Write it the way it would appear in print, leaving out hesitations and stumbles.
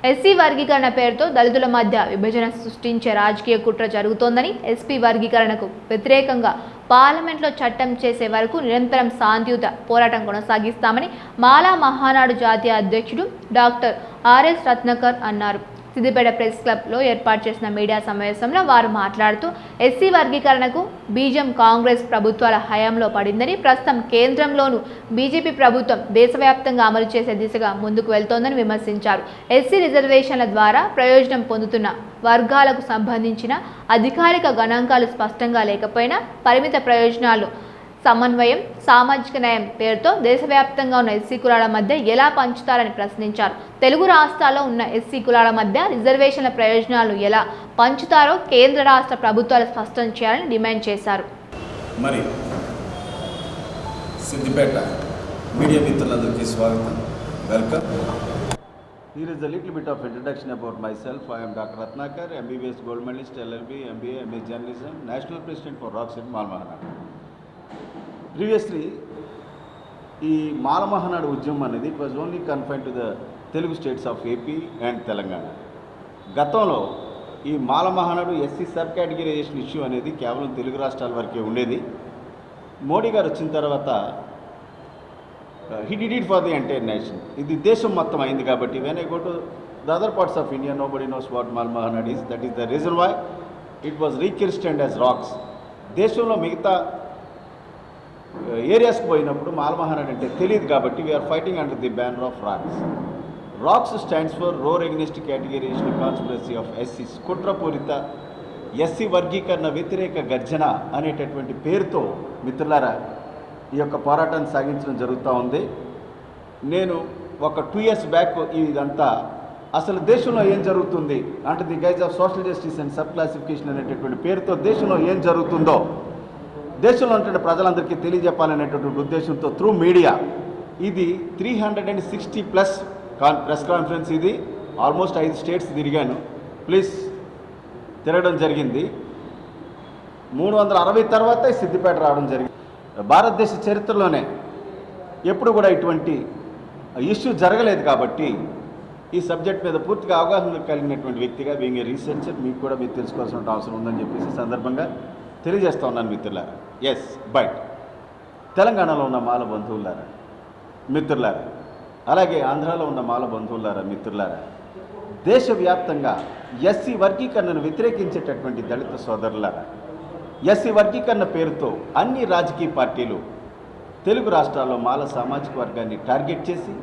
SC వర్గీకరణ పేరుతో దళితుల మధ్య విభజన సృష్టించే రాజకీయ కుట్ర జరుగుతోందని, ఎస్పీ వర్గీకరణకు వ్యతిరేకంగా పార్లమెంట్లో చట్టం చేసే వరకు నిరంతరం శాంతియుత పోరాటం కొనసాగిస్తామని మాలా మహానాడు జాతీయ అధ్యక్షుడు డాక్టర్ ఆర్ఎస్ రత్నాకర్ అన్నారు. సిద్దిపేట ప్రెస్ క్లబ్లో ఏర్పాటు చేసిన మీడియా సమావేశంలో వారు మాట్లాడుతూ ఎస్సీ వర్గీకరణకు బీజం కాంగ్రెస్ ప్రభుత్వాల హయాంలో పడిందని, ప్రస్తుతం కేంద్రంలోనూ బీజేపీ ప్రభుత్వం దేశవ్యాప్తంగా అమలు చేసే దిశగా ముందుకు వెళ్తోందని విమర్శించారు. ఎస్సీ రిజర్వేషన్ల ద్వారా ప్రయోజనం పొందుతున్న వర్గాలకు సంబంధించిన అధికారిక గణాంకాలు స్పష్టంగా లేకపోయినా పరిమిత ప్రయోజనాలు సమన్వయం, సామాజిక న్యాయం పేరుతో దేశవ్యాప్తంగా ఉన్న ఎస్సీ కులాల మధ్య ఎలా పంచుతారని ప్రశ్నించారు. తెలుగు రాష్ట్రాల్లో ఉన్న ఎస్సీ కులాల మధ్య రిజర్వేషన్ల ప్రయోజనాలు ఎలా పంచుతారో కేంద్ర రాష్ట్ర ప్రభుత్వాలు స్పష్టం చేయాలని డిమాండ్ చేశారు. మరి సిద్దిపేట మీడియా మిత్రులందరికీ స్వాగతం, welcome. Here is a little bit of introduction about myself. I am Dr. Ratnakar, MBBS Gold Medalist, LLB, MBA, MA Journalism, National President for Rockset Malmahanadu. Previously, ఈ మాల మహానాడు ఉద్యమం అనేది it was only confine to the Telugu states of AP and Telangana. గతంలో ఈ Mala Mahanadu SC sub categorization issue అనేది కేవలం తెలుగు రాష్ట్రాల వరకే ఉండేది. మోడీ గారు వచ్చిన తర్వాత he did it for the entire nation. ఇది దేశం మొత్తం అయింది కాబట్టి when I go to the other parts of India, nobody knows what Mal Mahanad is. That is the reason why it was rechristened as ROCKS. దేశంలో మిగతా ఏరియాస్కి పోయినప్పుడు mall మహానాడ్ అంటే తెలియదు కాబట్టి we are fighting under the banner of RACCS. RACCS stands for roar against categorization conspiracy of ఎస్సీస్. కుట్రపూరిత ఎస్సీ వర్గీకరణ వ్యతిరేక గర్జన అనేటటువంటి పేరుతో మిత్రులారా ఈ యొక్క పోరాటాన్ని సాగించడం జరుగుతూ ఉంది. నేను ఒక 2 years బ్యాక్ ఇదంతా అసలు దేశంలో ఏం జరుగుతుంది అంటే the guys of social justice and sub classification అనేటటువంటి పేరుతో దేశంలో ఏం జరుగుతుందో దేశంలో ఉంటున్న ప్రజలందరికీ తెలియజెప్పాలనేటటువంటి ఉద్దేశంతో త్రూ మీడియా ఇది 360+ ప్రెస్ కాన్ఫరెన్స్, ఇది ఆల్మోస్ట్ 5 స్టేట్స్ తిరిగాను, ప్లీజ్ తిరగడం జరిగింది. 360 తర్వాత సిద్దిపేట రావడం జరిగింది. భారతదేశ చరిత్రలోనే ఎప్పుడు కూడా ఇటువంటి ఇష్యూ జరగలేదు కాబట్టి ఈ సబ్జెక్ట్ మీద పూర్తిగా అవగాహన కలిగినటువంటి వ్యక్తిగా బీయింగ్ ఏ రీసెర్చర్ మీకు కూడా మీరు తెలుసుకోవాల్సిన అవసరం ఉందని చెప్పేసి సందర్భంగా తెలియజేస్తా ఉన్నాను మిత్రులారా. ఎస్, బట్ తెలంగాణలో ఉన్న మాల బంధువులారా మిత్రులారా, అలాగే ఆంధ్రాలో ఉన్న మాల బంధువులారా మిత్రులారా, దేశవ్యాప్తంగా ఎస్సీ వర్గీకరణను వ్యతిరేకించేటటువంటి దళిత సోదరులారా, ఎస్సీ వర్గీకరణ పేరుతో అన్ని రాజకీయ పార్టీలు తెలుగు రాష్ట్రాల్లో మాల సామాజిక వర్గాన్ని టార్గెట్ చేసి